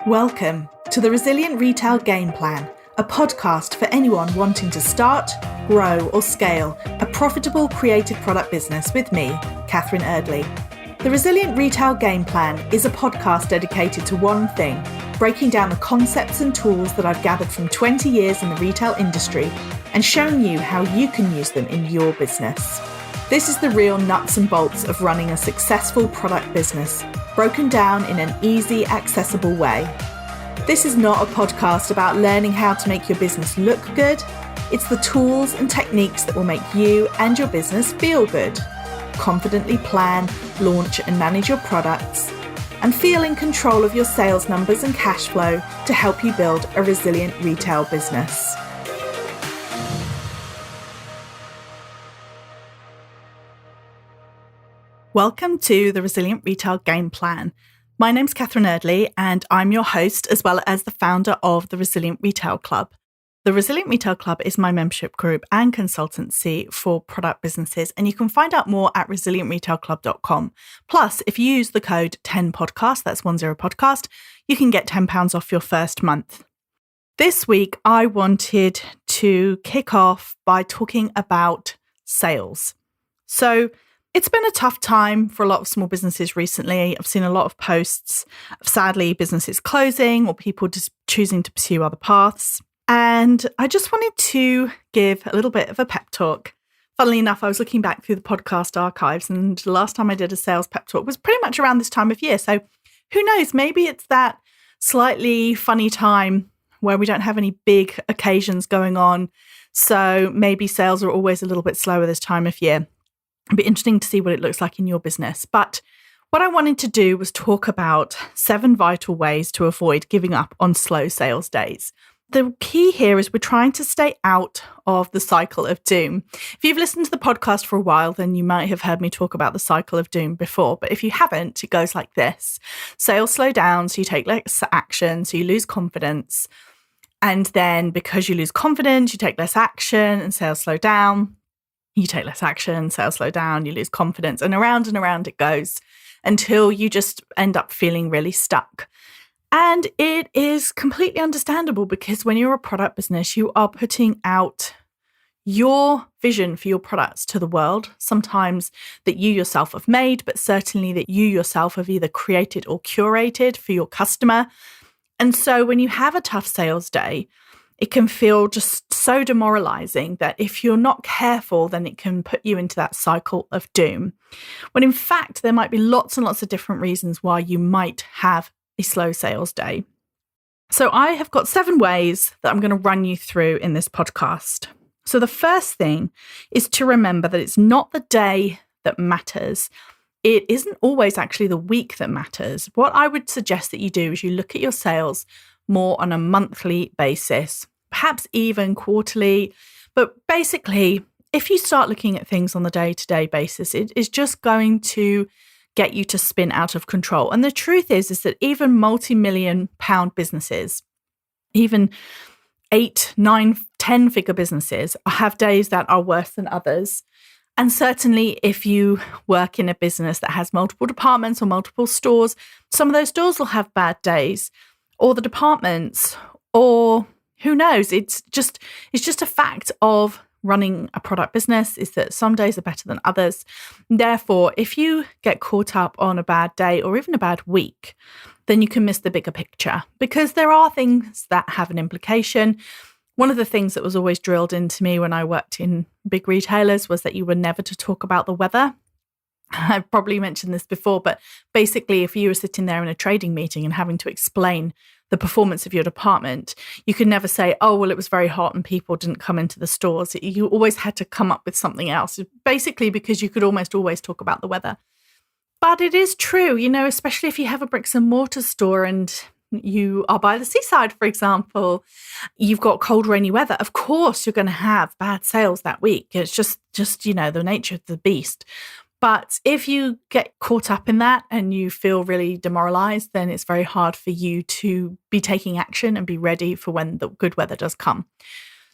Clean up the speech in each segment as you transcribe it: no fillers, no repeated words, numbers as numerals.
Welcome to the Resilient Retail Game Plan, a podcast for anyone wanting to start, grow or scale a profitable creative product business with me, Catherine Erdley. The Resilient Retail Game Plan is a podcast dedicated to one thing, breaking down the concepts and tools that I've gathered from 20 years in the retail industry and showing you how you can use them in your business. This is the real nuts and bolts of running a successful product business, broken down in an easy, accessible way. This is not a podcast about learning how to make your business look good. It's the tools and techniques that will make you and your business feel good. Confidently plan, launch and manage your products, and feel in control of your sales numbers and cash flow to help you build a resilient retail business. Welcome to the Resilient Retail Game Plan. My name's Catherine Erdley and I'm your host as well as the founder of the Resilient Retail Club. The Resilient Retail Club is my membership group and consultancy for product businesses, and you can find out more at resilientretailclub.com. Plus, if you use the code 10podcast, that's 10podcast, you can get £10 off your first month. This week, I wanted to kick off by talking about sales. So, it's been a tough time for a lot of small businesses recently. I've seen a lot of posts of, sadly, businesses closing or people just choosing to pursue other paths. And I just wanted to give a little bit of a pep talk. Funnily enough, I was looking back through the podcast archives, and the last time I did a sales pep talk was pretty much around this time of year. So who knows, maybe it's that slightly funny time where we don't have any big occasions going on. So maybe sales are always a little bit slower this time of year. It'd be interesting to see what it looks like in your business. But what I wanted to do was talk about 7 vital ways to avoid giving up on slow sales days. The key here is we're trying to stay out of the cycle of doom. If you've listened to the podcast for a while, then you might have heard me talk about the cycle of doom before. But if you haven't, it goes like this. Sales slow down, so you take less action, so you lose confidence. And then because you lose confidence, you take less action and sales slow down. You take less action, sales slow down, you lose confidence, and around it goes until you just end up feeling really stuck. And it is completely understandable because when you're a product business, you are putting out your vision for your products to the world, sometimes that you yourself have made, but certainly that you yourself have either created or curated for your customer. And so when you have a tough sales day, it can feel just so demoralising that if you're not careful, then it can put you into that cycle of doom. When in fact, there might be lots and lots of different reasons why you might have a slow sales day. So I have got 7 ways that I'm going to run you through in this podcast. So the first thing is to remember that it's not the day that matters. It isn't always actually the week that matters. What I would suggest that you do is you look at your sales more on a monthly basis, perhaps even quarterly. But basically, if you start looking at things on the day-to-day basis, it is just going to get you to spin out of control. And the truth is that even multi-million pound businesses, even 8, 9, 10-figure businesses have days that are worse than others. And certainly if you work in a business that has multiple departments or multiple stores, some of those stores will have bad days, or the departments, or who knows? It's just a fact of running a product business is that some days are better than others. Therefore, if you get caught up on a bad day or even a bad week, then you can miss the bigger picture because there are things that have an implication. One of the things that was always drilled into me when I worked in big retailers was that you were never to talk about the weather. I've probably mentioned this before, but basically if you were sitting there in a trading meeting and having to explain the performance of your department, you could never say, oh, well, it was very hot and people didn't come into the stores. You always had to come up with something else, basically because you could almost always talk about the weather. But it is true, especially if you have a bricks and mortar store and you are by the seaside, for example, you've got cold, rainy weather. Of course, you're going to have bad sales that week. It's just the nature of the beast. But if you get caught up in that and you feel really demoralised, then it's very hard for you to be taking action and be ready for when the good weather does come.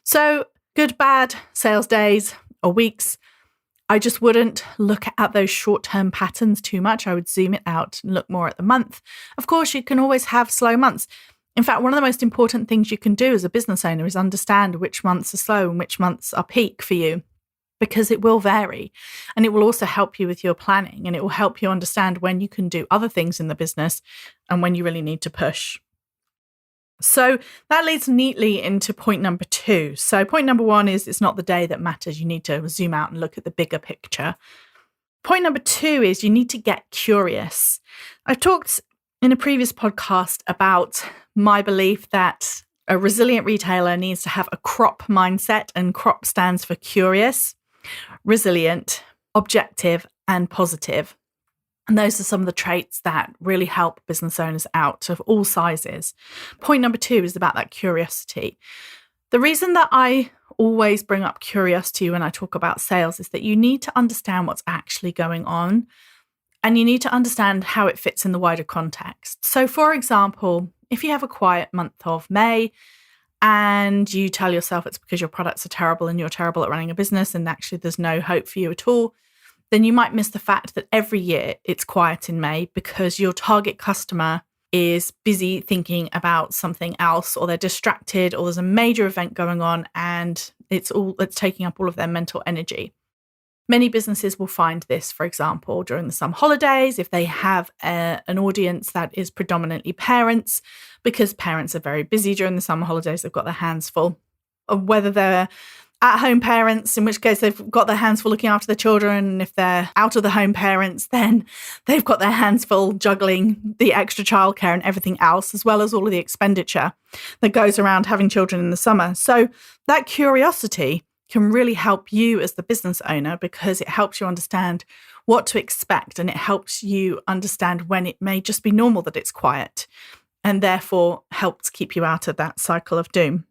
So good, bad sales days or weeks I just wouldn't look at those short-term patterns too much. I would zoom it out and look more at the month. Of course, you can always have slow months. In fact, one of the most important things you can do as a business owner is understand which months are slow and which months are peak for you, because it will vary. And it will also help you with your planning, and it will help you understand when you can do other things in the business and when you really need to push. So that leads neatly into point number 2. So point number 1 is it's not the day that matters. You need to zoom out and look at the bigger picture. Point number 2 is you need to get curious. I talked in a previous podcast about my belief that a resilient retailer needs to have a CROP mindset, and CROP stands for curious, resilient, objective, and positive. And those are some of the traits that really help business owners out of all sizes. Point number 2 is about that curiosity. The reason that I always bring up curiosity when I talk about sales is that you need to understand what's actually going on, and you need to understand how it fits in the wider context. So, for example, if you have a quiet month of May and you tell yourself it's because your products are terrible and you're terrible at running a business and actually there's no hope for you at all, then you might miss the fact that every year it's quiet in May because your target customer is busy thinking about something else, or they're distracted, or there's a major event going on and it's taking up all of their mental energy. Many businesses will find this, for example, during the summer holidays, if they have an audience that is predominantly parents, because parents are very busy during the summer holidays, they've got their hands full. Or whether they're at-home parents, in which case they've got their hands full looking after their children. And if they're out-of-the-home parents, then they've got their hands full juggling the extra childcare and everything else, as well as all of the expenditure that goes around having children in the summer. So that curiosity can really help you as the business owner, because it helps you understand what to expect, and it helps you understand when it may just be normal that it's quiet, and therefore helps keep you out of that cycle of doom.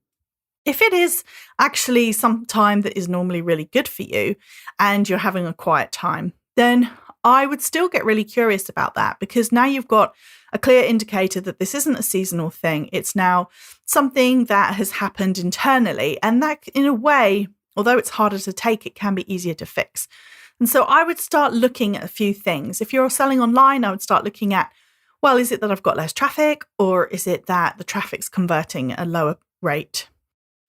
If it is actually some time that is normally really good for you and you're having a quiet time, then I would still get really curious about that, because now you've got a clear indicator that this isn't a seasonal thing. It's now something that has happened internally, and that, in a way, although it's harder to take, it can be easier to fix. And so I would start looking at a few things. If you're selling online, I would start looking at, well, is it that I've got less traffic, or is it that the traffic's converting at a lower rate?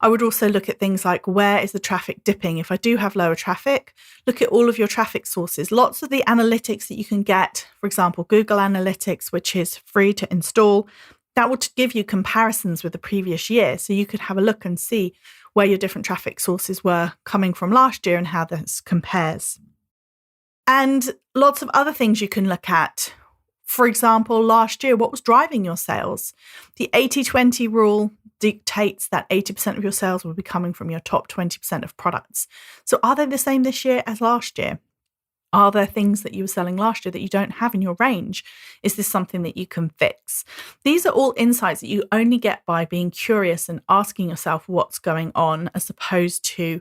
I would also look at things like, where is the traffic dipping? If I do have lower traffic, look at all of your traffic sources. Lots of the analytics that you can get, for example, Google Analytics, which is free to install, that will give you comparisons with the previous year. So you could have a look and see where your different traffic sources were coming from last year and how this compares. And lots of other things you can look at. For example, last year, what was driving your sales? The 80-20 rule dictates that 80% of your sales will be coming from your top 20% of products. So are they the same this year as last year? Are there things that you were selling last year that you don't have in your range? Is this something that you can fix? These are all insights that you only get by being curious and asking yourself what's going on, as opposed to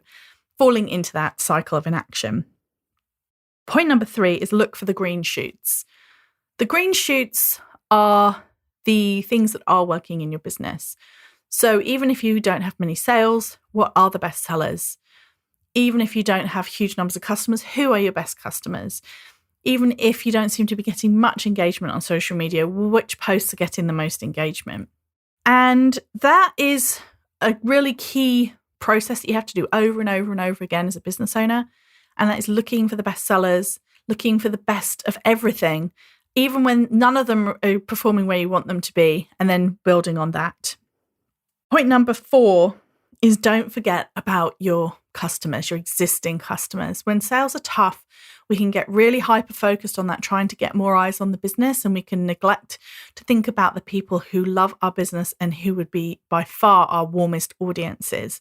falling into that cycle of inaction. Point number 3 is look for the green shoots. The green shoots are the things that are working in your business. So even if you don't have many sales, what are the best sellers? Even if you don't have huge numbers of customers, who are your best customers? Even if you don't seem to be getting much engagement on social media, which posts are getting the most engagement? And that is a really key process that you have to do over and over and over again as a business owner. And that is looking for the best sellers, looking for the best of everything, even when none of them are performing where you want them to be, and then building on that. Point number 4 is don't forget about your customers, your existing customers. When sales are tough, we can get really hyper-focused on that, trying to get more eyes on the business, and we can neglect to think about the people who love our business and who would be by far our warmest audiences.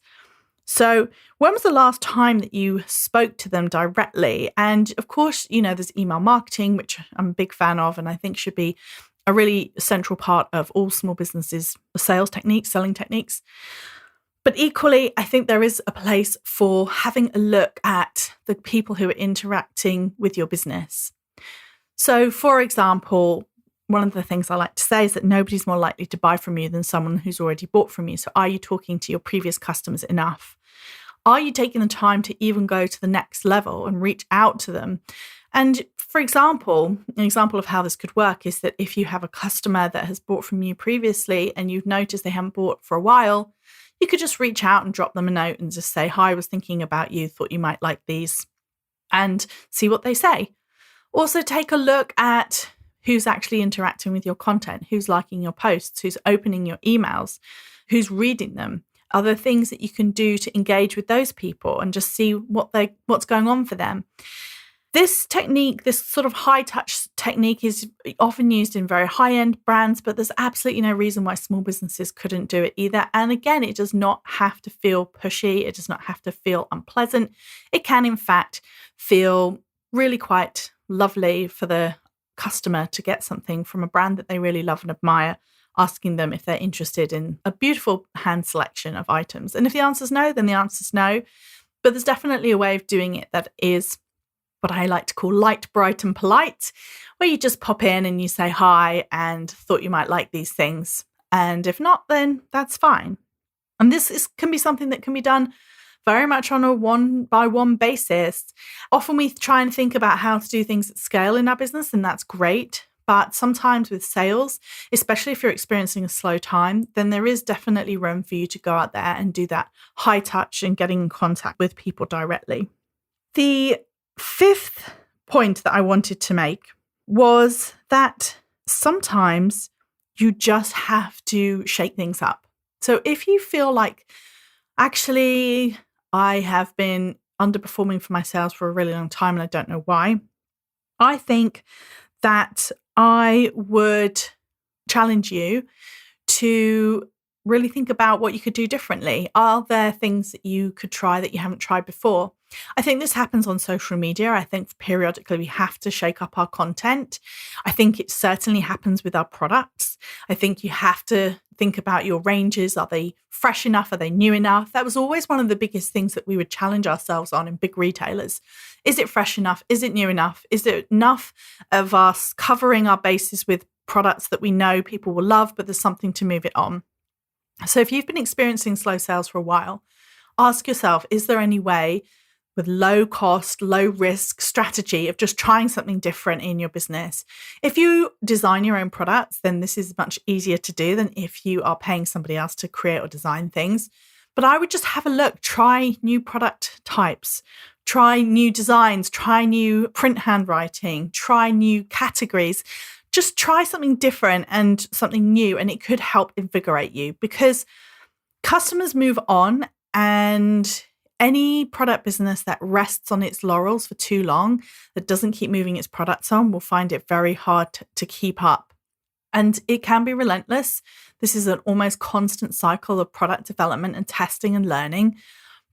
So when was the last time that you spoke to them directly? And of course, there's email marketing, which I'm a big fan of, and I think should be a really central part of all small businesses' sales techniques, selling techniques. But equally, I think there is a place for having a look at the people who are interacting with your business. So, for example, one of the things I like to say is that nobody's more likely to buy from you than someone who's already bought from you. So are you talking to your previous customers enough? Are you taking the time to even go to the next level and reach out to them? And for example, an example of how this could work is that if you have a customer that has bought from you previously and you've noticed they haven't bought for a while, you could just reach out and drop them a note and just say, "Hi, I was thinking about you, thought you might like these," and see what they say. Also, take a look at who's actually interacting with your content, who's liking your posts, who's opening your emails, who's reading them. Are there things that you can do to engage with those people and just see what's going on for them? This technique, this sort of high touch technique, is often used in very high end brands, but there's absolutely no reason why small businesses couldn't do it either. And again, it does not have to feel pushy. It does not have to feel unpleasant. It can, in fact, feel really quite lovely for the customer to get something from a brand that they really love and admire, asking them if they're interested in a beautiful hand selection of items. And if the answer is no, then the answer is no. But there's definitely a way of doing it that is what I like to call light, bright, and polite, where you just pop in and you say hi and thought you might like these things. And if not, then that's fine. And can be something that can be done very much on a one-by-one basis. Often we try and think about how to do things at scale in our business, and that's great. But sometimes with sales, especially if you're experiencing a slow time, then there is definitely room for you to go out there and do that high touch and getting in contact with people directly. The fifth point that I wanted to make was that sometimes you just have to shake things up. So if you feel like, actually, I have been underperforming for my sales for a really long time and I don't know why, I think that I would challenge you to really think about what you could do differently. Are there things that you could try that you haven't tried before? I think this happens on social media. I think periodically we have to shake up our content. I think it certainly happens with our products. I think you have to think about your ranges. Are they fresh enough? Are they new enough? That was always one of the biggest things that we would challenge ourselves on in big retailers. Is it fresh enough? Is it new enough? Is it enough of us covering our bases with products that we know people will love, but there's something to move it on? So if you've been experiencing slow sales for a while, ask yourself, is there any way with low cost, low risk strategy of just trying something different in your business? If you design your own products, then this is much easier to do than if you are paying somebody else to create or design things. But I would just have a look, try new product types, try new designs, try new print handwriting, try new categories. Just try something different and something new, and it could help invigorate you, because customers move on, and any product business that rests on its laurels for too long, that doesn't keep moving its products on, will find it very hard to keep up. And it can be relentless. This is an almost constant cycle of product development and testing and learning.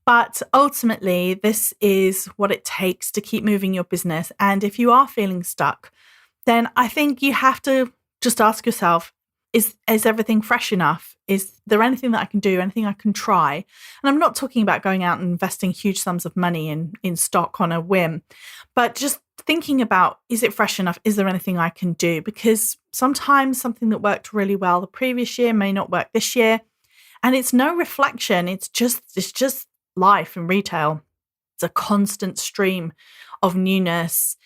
But ultimately, this is what it takes to keep moving your business. And if you are feeling stuck, then I think you have to just ask yourself, is everything fresh enough? Is there anything that I can do, anything I can try? And I'm not talking about going out and investing huge sums of money in stock on a whim, but just thinking about, is it fresh enough? Is there anything I can do? Because sometimes something that worked really well the previous year may not work this year. And it's no reflection. It's just life in retail. It's a constant stream of newness,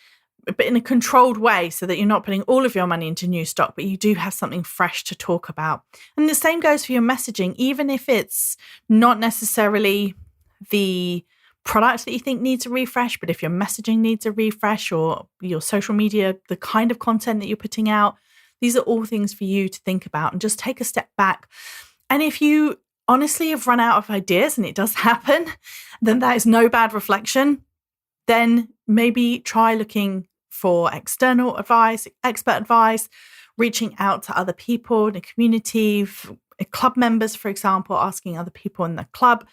but in a controlled way, so that you're not putting all of your money into new stock, but you do have something fresh to talk about. And the same goes for your messaging, even if it's not necessarily the product that you think needs a refresh, but if your messaging needs a refresh, or your social media, the kind of content that you're putting out, these are all things for you to think about and just take a step back. And if you honestly have run out of ideas, and it does happen, then that is no bad reflection. Then maybe try looking for external advice, expert advice, reaching out to other people in the community, club members, for example, asking other people in the club,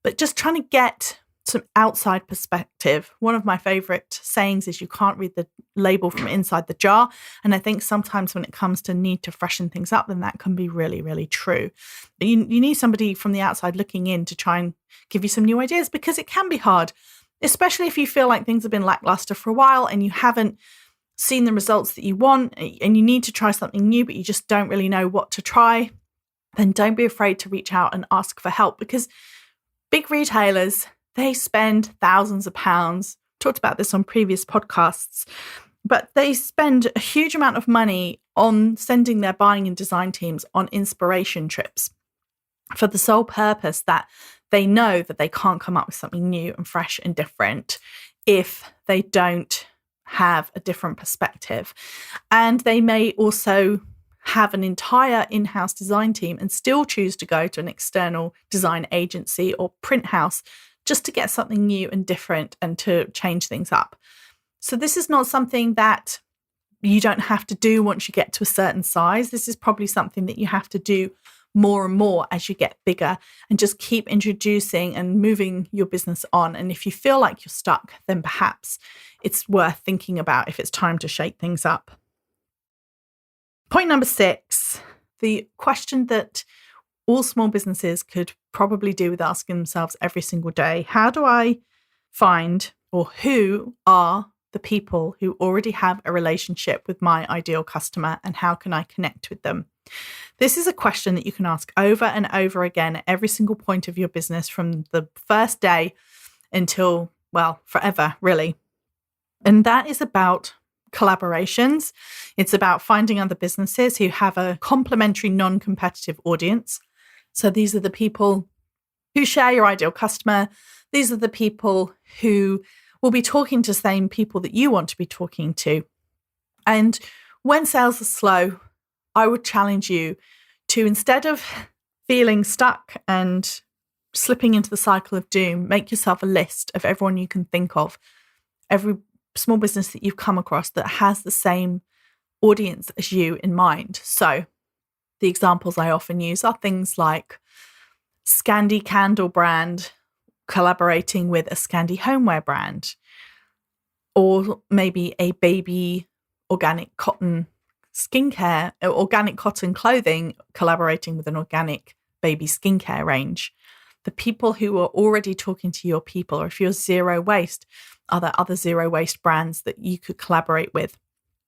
but just trying to get some outside perspective. One of my favorite sayings is, you can't read the label from inside the jar. And I think sometimes when it comes to need to freshen things up, then that can be really, really true. But you need somebody from the outside looking in to try and give you some new ideas, because it can be hard, especially if you feel like things have been lackluster for a while and you haven't seen the results that you want, and you need to try something new, but you just don't really know what to try. Then don't be afraid to reach out and ask for help, because Big retailers, they spend thousands of pounds. Talked about this on previous podcasts, but they spend a huge amount of money on sending their buying and design teams on inspiration trips for the sole purpose that they know that they can't come up with something new and fresh and different if they don't have a different perspective. And they may also have an entire in-house design team and still choose to go to an external design agency or print house just to get something new and different and to change things up. So this is not something that you don't have to do once you get to a certain size. This is probably something that you have to do more and more as you get bigger, and just keep introducing and moving your business on. And if you feel like you're stuck, then perhaps it's worth thinking about if it's time to shake things up. Point number 6, the question that all small businesses could probably do with asking themselves every single day: how do I find, or who are the people who already have a relationship with my ideal customer, and how can I connect with them? This is a question that you can ask over and over again at every single point of your business, from the first day until, well, forever, really. And that is about collaborations. It's about finding other businesses who have a complementary, non-competitive audience. So these are the people who share your ideal customer. These are the people who will be talking to the same people that you want to be talking to. And when sales are slow, I would challenge you to, instead of feeling stuck and slipping into the cycle of doom, make yourself a list of everyone you can think of, every small business that you've come across that has the same audience as you in mind. So the examples I often use are things like Scandi candle brand collaborating with a Scandi homeware brand, or maybe a baby organic cotton skincare, organic cotton clothing collaborating with an organic baby skincare range. The people who are already talking to your people, or if you're zero waste, are there other zero waste brands that you could collaborate with?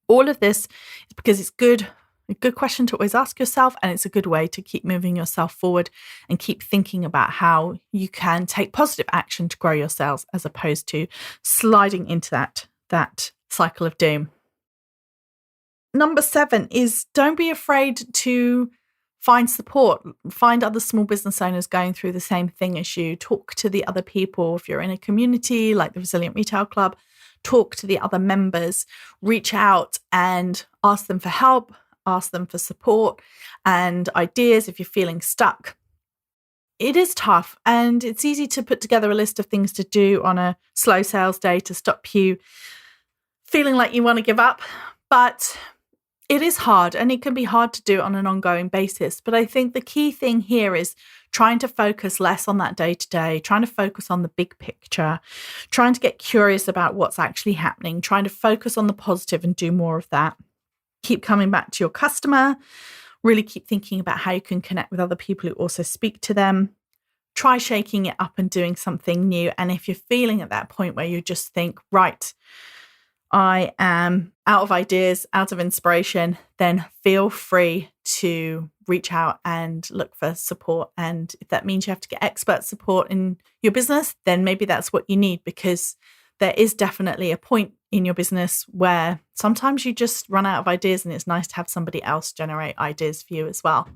All of this is because it's a good question to always ask yourself, and it's a good way to keep moving yourself forward and keep thinking about how you can take positive action to grow your sales, as opposed to sliding into that cycle of doom. Number 7 is, don't be afraid to find support. Find other small business owners going through the same thing as you. Talk to the other people. If you're in a community like the Resilient Retail Club, talk to the other members. Reach out and ask them for help, ask them for support and ideas if you're feeling stuck. It is tough, and it's easy to put together a list of things to do on a slow sales day to stop you feeling like you want to give up. But it is hard, and it can be hard to do it on an ongoing basis. But I think the key thing here is trying to focus less on that day-to-day, trying to focus on the big picture, trying to get curious about what's actually happening, trying to focus on the positive and do more of that. Keep coming back to your customer, really keep thinking about how you can connect with other people who also speak to them. Try shaking it up and doing something new. And if you're feeling at that point where you just think, right, I am out of ideas, out of inspiration, then feel free to reach out and look for support. And if that means you have to get expert support in your business, then maybe that's what you need, because there is definitely a point in your business where sometimes you just run out of ideas, and it's nice to have somebody else generate ideas for you as well.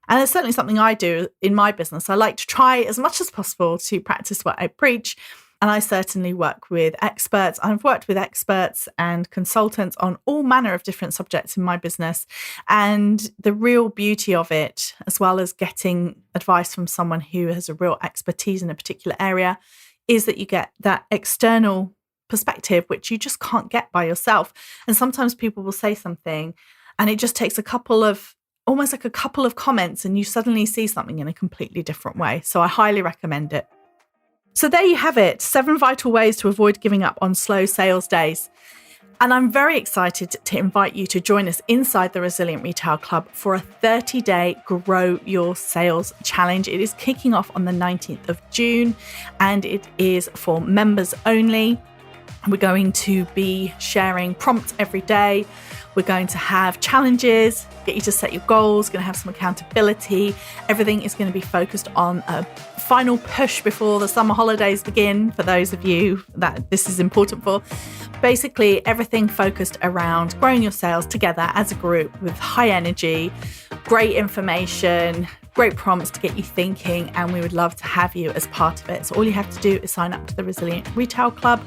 And it's certainly something I do in my business. I like to try as much as possible to practice what I preach. And I certainly work with experts. I've worked with experts and consultants on all manner of different subjects in my business. And the real beauty of it, as well as getting advice from someone who has a real expertise in a particular area, is that you get that external perspective, which you just can't get by yourself. And sometimes people will say something, and it just takes almost like a couple of comments, and you suddenly see something in a completely different way. So I highly recommend it. So there you have it, 7 vital ways to avoid giving up on slow sales days. And I'm very excited to invite you to join us inside the Resilient Retail Club for a 30-day Grow Your Sales Challenge. It is kicking off on the 19th of June, and it is for members only. We're going to be sharing prompts every day. We're going to have challenges, get you to set your goals, going to have some accountability. Everything is going to be focused on a final push before the summer holidays begin, for those of you that this is important for. Basically, everything focused around growing your sales together as a group with high energy, great information, great prompts to get you thinking, and we would love to have you as part of it. So all you have to do is sign up to the Resilient Retail Club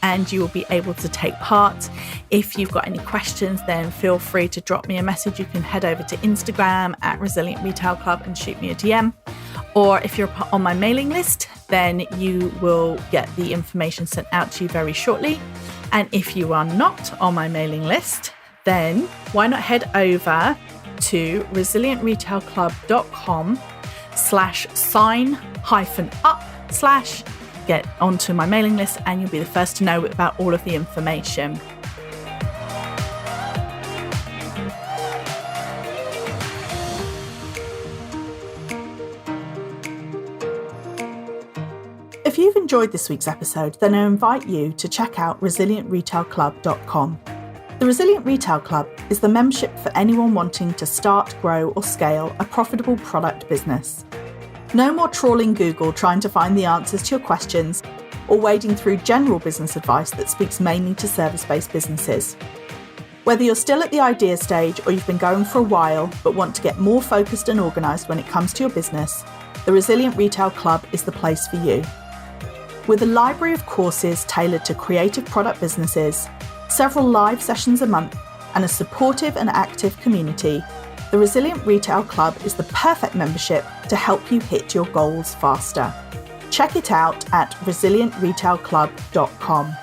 and you will be able to take part. If you've got any questions, then feel free to drop me a message. You can head over to Instagram at Resilient Retail Club and shoot me a DM. Or if you're on my mailing list, then you will get the information sent out to you very shortly. And if you are not on my mailing list, then why not head over to resilientretailclub.com/sign-up/ get onto my mailing list, and you'll be the first to know about all of the information. If you've enjoyed this week's episode, then I invite you to check out resilientretailclub.com. The Resilient Retail Club is the membership for anyone wanting to start, grow or scale a profitable product business. No more trawling Google trying to find the answers to your questions or wading through general business advice that speaks mainly to service-based businesses. Whether you're still at the idea stage or you've been going for a while but want to get more focused and organised when it comes to your business, the Resilient Retail Club is the place for you. With a library of courses tailored to creative product businesses, several live sessions a month, and a supportive and active community, the Resilient Retail Club is the perfect membership to help you hit your goals faster. Check it out at resilientretailclub.com.